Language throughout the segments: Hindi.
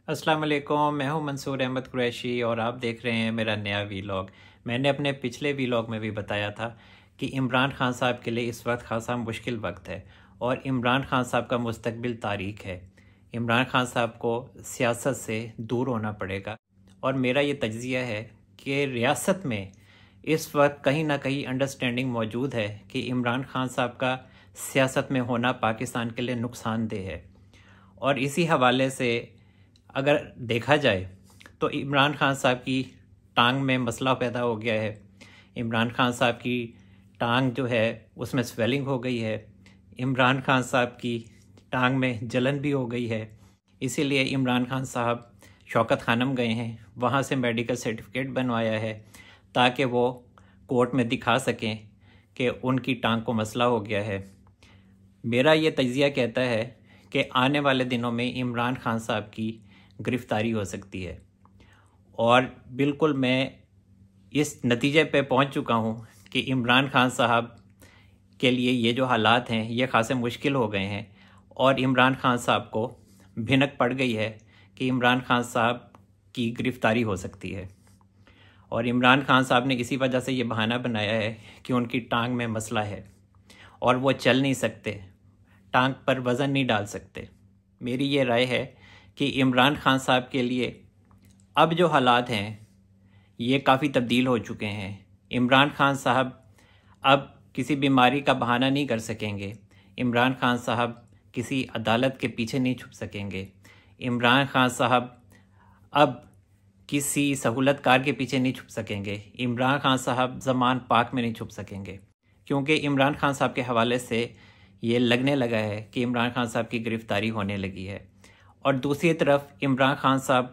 अस्सलाम वालेकुम, मैं हूं मंसूर अहमद कुरैशी और आप देख रहे हैं मेरा नया वीलॉग। मैंने अपने पिछले वीलॉग में भी बताया था कि इमरान खान साहब के लिए इस वक्त खासा मुश्किल वक्त है और इमरान खान साहब का मुस्तकबिल तारीख है। इमरान खान साहब को सियासत से दूर होना पड़ेगा और मेरा ये तज्ज़िया है कि रियासत में इस वक्त कहीं ना कहीं अंडरस्टैंडिंग मौजूद है कि इमरान खान साहब का सियासत में होना पाकिस्तान के लिए नुकसानदेह है। और इसी हवाले से अगर देखा जाए तो इमरान खान साहब की टांग में मसला पैदा हो गया है। इमरान खान साहब की टांग जो है उसमें स्वेलिंग हो गई है। इमरान खान साहब की टांग में जलन भी हो गई है। इसीलिए इमरान खान साहब शौकत खानम गए हैं, वहाँ से मेडिकल सर्टिफिकेट बनवाया है ताकि वो कोर्ट में दिखा सकें कि उनकी टांग को मसला हो गया है। मेरा ये तज्ज़िया कहता है कि आने वाले दिनों में इमरान खान साहब की गिरफ़्तारी हो सकती है और बिल्कुल मैं इस नतीजे पे पहुंच चुका हूं कि इमरान खान साहब के लिए ये जो हालात हैं ये खासे मुश्किल हो गए हैं और इमरान खान साहब को भिनक पड़ गई है कि इमरान खान साहब की गिरफ़्तारी हो सकती है। और इमरान खान साहब ने इसी वजह से ये बहाना बनाया है कि उनकी टांग में मसला है और वो चल नहीं सकते, टांग पर वज़न नहीं डाल सकते। मेरी ये राय है कि इमरान खान साहब के लिए अब जो हालात हैं ये काफ़ी तब्दील हो चुके हैं। इमरान खान साहब अब किसी बीमारी का बहाना नहीं कर सकेंगे। इमरान खान साहब किसी अदालत के पीछे नहीं छुप सकेंगे। इमरान खान साहब अब किसी सहूलतकार के पीछे नहीं छुप सकेंगे। इमरान खान साहब ज़मान पाक में नहीं छुप सकेंगे, क्योंकि इमरान खान साहब के हवाले से ये लगने लगा है कि इमरान खान साहब की गिरफ़्तारी होने लगी है। और दूसरी तरफ इमरान खान साहब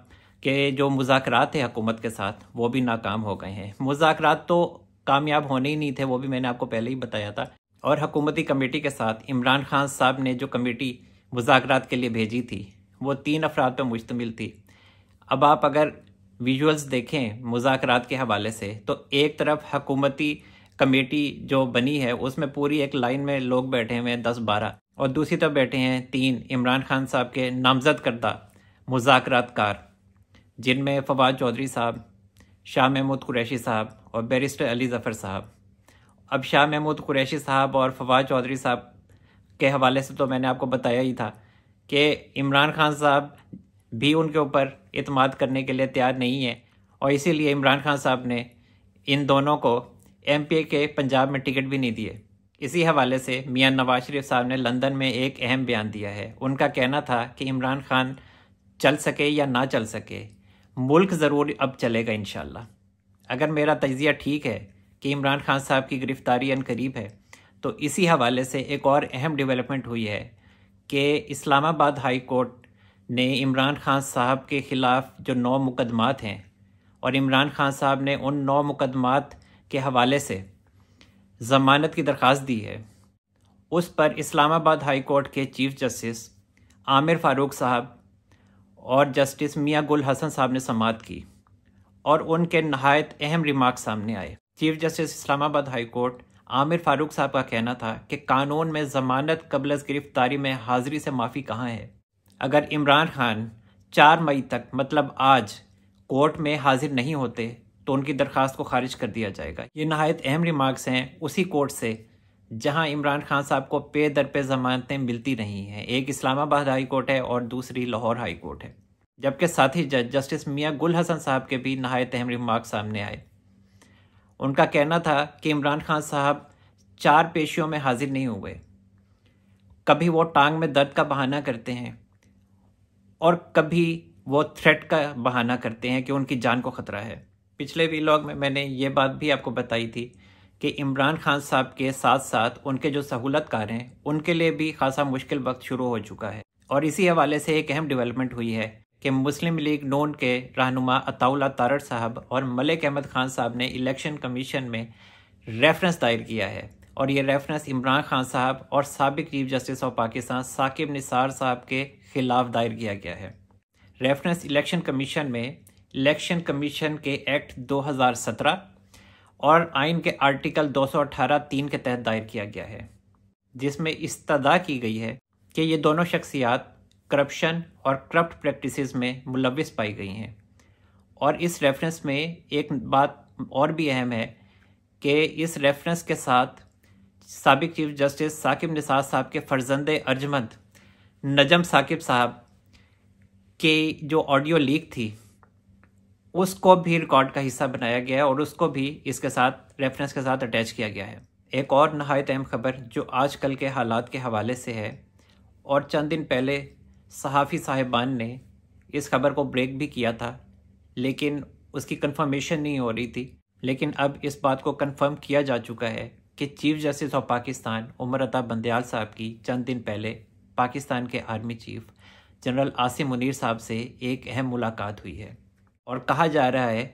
के जो मुज़ाकरात थे हुकूमत के साथ वो भी नाकाम हो गए हैं। मुज़ाकरात तो कामयाब होने ही नहीं थे, वो भी मैंने आपको पहले ही बताया था। और हुकूमती कमेटी के साथ इमरान खान साहब ने जो कमेटी मुज़ाकरात के लिए भेजी थी वो 3 अफराद पर मुश्तमिल थी। अब आप अगर विजुअल्स देखें मुज़ाकरात के हवाले से तो एक तरफ हुकूमती कमेटी जो बनी है उसमें पूरी एक लाइन में लोग बैठे हुए हैं 10-12, और दूसरी तरफ बैठे हैं 3 इमरान खान साहब के नामजद करदा मुज़ाकरातकार, जिनमें फवाद चौधरी साहब, शाह महमूद कुरैशी साहब और बैरिस्टर अली ज़फ़र साहब। अब शाह महमूद कुरैशी साहब और फवाद चौधरी साहब के हवाले से तो मैंने आपको बताया ही था कि इमरान खान साहब भी उनके ऊपर इत्माद करने के लिए तैयार नहीं है और इसीलिए इमरान खान साहब ने इन दोनों को एमपी के पंजाब में टिकट भी नहीं दिए। इसी हवाले से मियां नवाज शरीफ साहब ने लंदन में एक अहम बयान दिया है। उनका कहना था कि इमरान खान चल सके या ना चल सके, मुल्क ज़रूर अब चलेगा इंशाल्लाह। अगर मेरा तज्ज़िया ठीक है कि इमरान खान साहब की गिरफ़्तारी अनकरीब है तो इसी हवाले से एक और अहम डेवलपमेंट हुई है कि इस्लामाबाद हाई कोर्ट ने इमरान खान साहब के ख़िलाफ़ जो 9 मुकदमात हैं और इमरान खान साहब ने उन 9 मुकदमात के हवाले से ज़मानत की दरख्वास्त दी है, उस पर इस्लामाबाद हाई कोर्ट के चीफ जस्टिस आमिर फ़ारूक साहब और जस्टिस मियां गुल हसन साहब ने समाअत की और उनके नहायत अहम रिमार्क सामने आए। Chief justice Islamabad high court Aamir Farooq साहब का कहना था कि कानून में ज़मानत कबल अज़ गिरफ़्तारी में हाज़िरी से माफ़ी कहाँ है। अगर इमरान खान 4 मई तक मतलब आज कोर्ट में हाजिर नहीं होते तो उनकी दरख्वास्त को खारिज कर दिया जाएगा। ये नहायत अहम रिमार्क्स हैं उसी कोर्ट से जहां इमरान खान साहब को पे दर पे ज़मानतें मिलती नहीं हैं। एक इस्लामाबाद हाई कोर्ट है और दूसरी लाहौर हाई कोर्ट है। जबकि साथी जज जस्टिस मियां गुल हसन साहब के भी नहायत अहम रिमार्क्स सामने आए। उनका कहना था कि इमरान खान साहब 4 पेशियों में हाजिर नहीं हुए। कभी वो टांग में दर्द का बहाना करते हैं और कभी वो थ्रेट का बहाना करते हैं कि उनकी जान को ख़तरा है। पिछले वीलॉग में मैंने ये बात भी आपको बताई थी कि इमरान खान साहब के साथ साथ उनके जो सहूलतकार हैं उनके लिए भी खासा मुश्किल वक्त शुरू हो चुका है। और इसी हवाले से एक अहम डेवलपमेंट हुई है कि मुस्लिम लीग नून के रहनुमा अताउल्लाह तारड़ साहब और मलिक अहमद खान साहब ने इलेक्शन कमीशन में रेफरेंस दायर किया है और ये रेफरेंस इमरान खान साहब और साबिक chief justice of Pakistan Saqib Nisar साहब के खिलाफ दायर किया गया है। रेफरेंस इलेक्शन कमीशन में इलेक्शन कमीशन के एक्ट 2017 और आइन के आर्टिकल 218(3) के तहत दायर किया गया है, जिसमें इस्तदा की गई है कि ये दोनों शख्सियात करप्शन और करप्ट प्रैक्टिसेस में मुलविस पाई गई हैं। और इस रेफरेंस में एक बात और भी अहम है कि इस रेफरेंस के साथ साबिक चीफ जस्टिस साकिब निसार साहब के फर्जंदे अर्जमंद नजम साकिब साहब के जो ऑडियो लीक थी उसको भी रिकॉर्ड का हिस्सा बनाया गया है और उसको भी इसके साथ रेफरेंस के साथ अटैच किया गया है। एक और नहायत अहम खबर जो आजकल के हालात के हवाले से है, और चंद दिन पहले सहाफ़ी साहिबान ने इस खबर को ब्रेक भी किया था लेकिन उसकी कंफर्मेशन नहीं हो रही थी, लेकिन अब इस बात को कंफर्म किया जा चुका है कि chief justice of Pakistan Umar Ata Bandial साहब की चंद दिन पहले पाकिस्तान के army chief general Asim Munir साहब से एक अहम मुलाकात हुई है। और कहा जा रहा है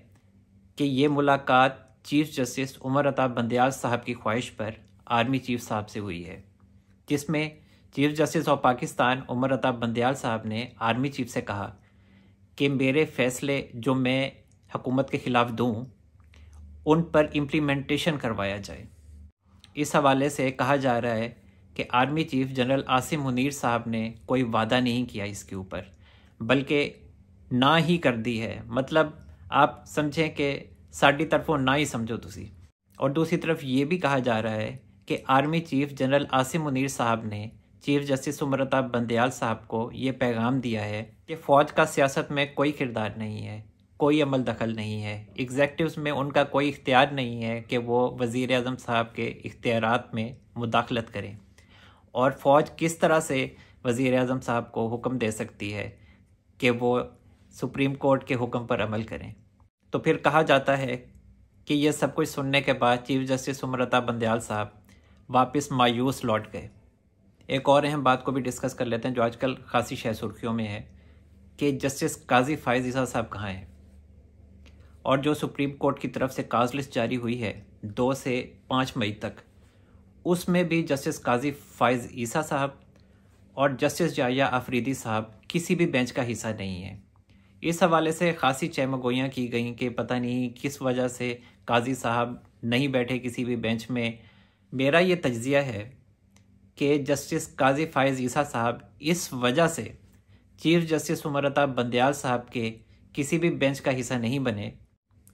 कि ये मुलाकात चीफ जस्टिस उमर अता बंदयाल साहब की ख्वाहिश पर आर्मी चीफ साहब से हुई है, जिसमें chief justice of Pakistan Umar Ata Bandial साहब ने आर्मी चीफ से कहा कि मेरे फैसले जो मैं हुकूमत के ख़िलाफ़ दूँ उन पर इम्प्लीमेंटेशन करवाया जाए। इस हवाले से कहा जा रहा है कि army chief general Asim Munir साहब ने कोई वादा नहीं किया इसके ऊपर, बल्कि ना ही कर दी है। मतलब आप समझें कि साड़ी तरफों ना ही समझो तुसी। और दूसरी तरफ ये भी कहा जा रहा है कि army chief general Asim Munir साहब ने चीफ जस्टिस उमर अता बंदयाल साहब को ये पैगाम दिया है कि फ़ौज का सियासत में कोई किरदार नहीं है, कोई अमल दखल नहीं है, एग्जेक्टिव्स में उनका कोई इख्तियार नहीं है कि वो वज़ीर आज़म साहब के इख्तियारात में मुदाखलत करें, और फ़ौज किस तरह से वज़ीर आज़म साहब को हुक्म दे सकती है कि वो सुप्रीम कोर्ट के हुक्म पर अमल करें। तो फिर कहा जाता है कि ये सब कुछ सुनने के बाद चीफ जस्टिस उमर अता बंदयाल साहब वापस मायूस लौट गए। एक और अहम बात को भी डिस्कस कर लेते हैं जो आजकल खासी शह सुर्खियों में है कि जस्टिस काजी फ़ाइज़ ईसा साहब कहाँ हैं। और जो सुप्रीम कोर्ट की तरफ से काज लिस्ट जारी हुई है 2 से 5 मई तक, उसमें भी जस्टिस काजी फ़ाइज़ ईसा साहब और जस्टिस जाया अफरीदी साहब किसी भी बेंच का हिस्सा नहीं है। इस हवाले से खासी चहमगोइयाँ की गई कि पता नहीं किस वजह से काजी साहब नहीं बैठे किसी भी बेंच में। मेरा ये तज्जिया है कि जस्टिस काजी फ़ाइज़ ईसा साहब इस वजह से चीफ जस्टिस उमर अता बंदयाल साहब के किसी भी बेंच का हिस्सा नहीं बने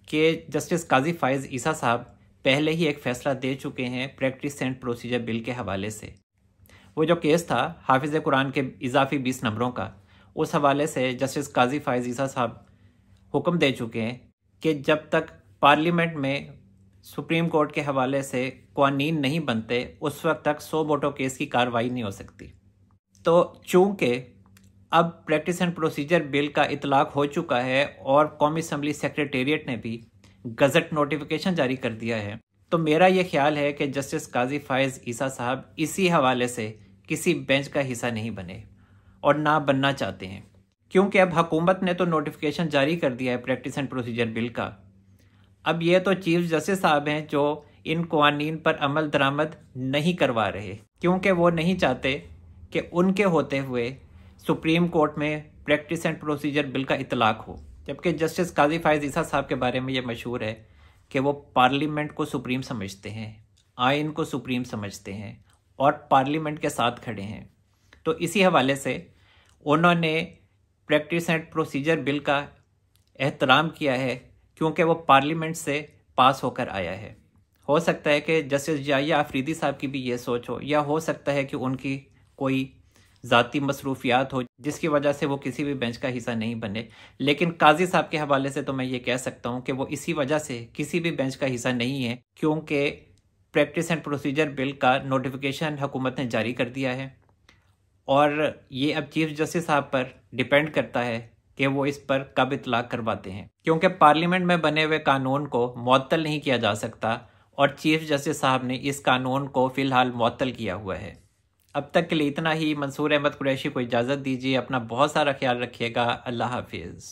कि जस्टिस काजी फ़ाइज़ ईसा साहब पहले ही एक फ़ैसला दे चुके हैं प्रैक्टिस एंड प्रोसीजर बिल के हवाले से। वो जो केस था हाफिज़ कुरान के इजाफी 20 नंबरों का, उस हवाले से जस्टिस काजी फ़ाइज़ ईसा साहब हुक्म दे चुके हैं कि जब तक पार्लियामेंट में सुप्रीम कोर्ट के हवाले से कानून नहीं बनते उस वक्त तक 100 वोटों केस की कार्रवाई नहीं हो सकती। तो चूंकि अब प्रैक्टिस एंड प्रोसीजर बिल का इतलाक हो चुका है और कौमी असम्बली सेक्रेटेरिएट ने भी गज़ट नोटिफिकेशन जारी कर दिया है, तो मेरा ये ख्याल है कि जस्टिस काजी फ़ाइज़ ईसा साहब इसी हवाले से किसी बेंच का हिस्सा नहीं बने और ना बनना चाहते हैं, क्योंकि अब हुकूमत ने तो नोटिफिकेशन जारी कर दिया है प्रैक्टिस एंड प्रोसीजर बिल का। अब ये तो चीफ जस्टिस साहब हैं जो इन कानून पर अमल दरामद नहीं करवा रहे, क्योंकि वो नहीं चाहते कि उनके होते हुए सुप्रीम कोर्ट में प्रैक्टिस एंड प्रोसीजर बिल का इतलाक हो। जबकि जस्टिस काजी फ़ाइज़ ईसा साहब के बारे में ये मशहूर है कि वो पार्लियामेंट को सुप्रीम समझते हैं, आइन को सुप्रीम समझते हैं और पार्लियामेंट के साथ खड़े हैं। तो इसी हवाले से उन्होंने प्रैक्टिस एंड प्रोसीजर बिल का एहतराम किया है, क्योंकि वो पार्लियामेंट से पास होकर आया है। हो सकता है कि जस्टिस जाया अफरीदी साहब की भी ये सोच हो, या हो सकता है कि उनकी कोई ज़ाती मसरूफियात हो जिसकी वजह से वो किसी भी बेंच का हिस्सा नहीं बने। लेकिन काजी साहब के हवाले से तो मैं ये कह सकता हूँ कि वो इसी वजह से किसी भी बेंच का हिस्सा नहीं है, क्योंकि प्रैक्टिस एंड प्रोसीजर बिल का नोटिफिकेशन हुकूमत ने जारी कर दिया है और ये अब चीफ जस्टिस साहब पर डिपेंड करता है कि वो इस पर कब इतलाक करवाते हैं, क्योंकि पार्लियामेंट में बने हुए कानून को मुअत्तल नहीं किया जा सकता और चीफ जस्टिस साहब ने इस कानून को फ़िलहाल मुअत्तल किया हुआ है। अब तक के लिए इतना ही। मंसूर अहमद कुरैशी को इजाज़त दीजिए। अपना बहुत सारा ख्याल रखिएगा। अल्लाह हाफिज़।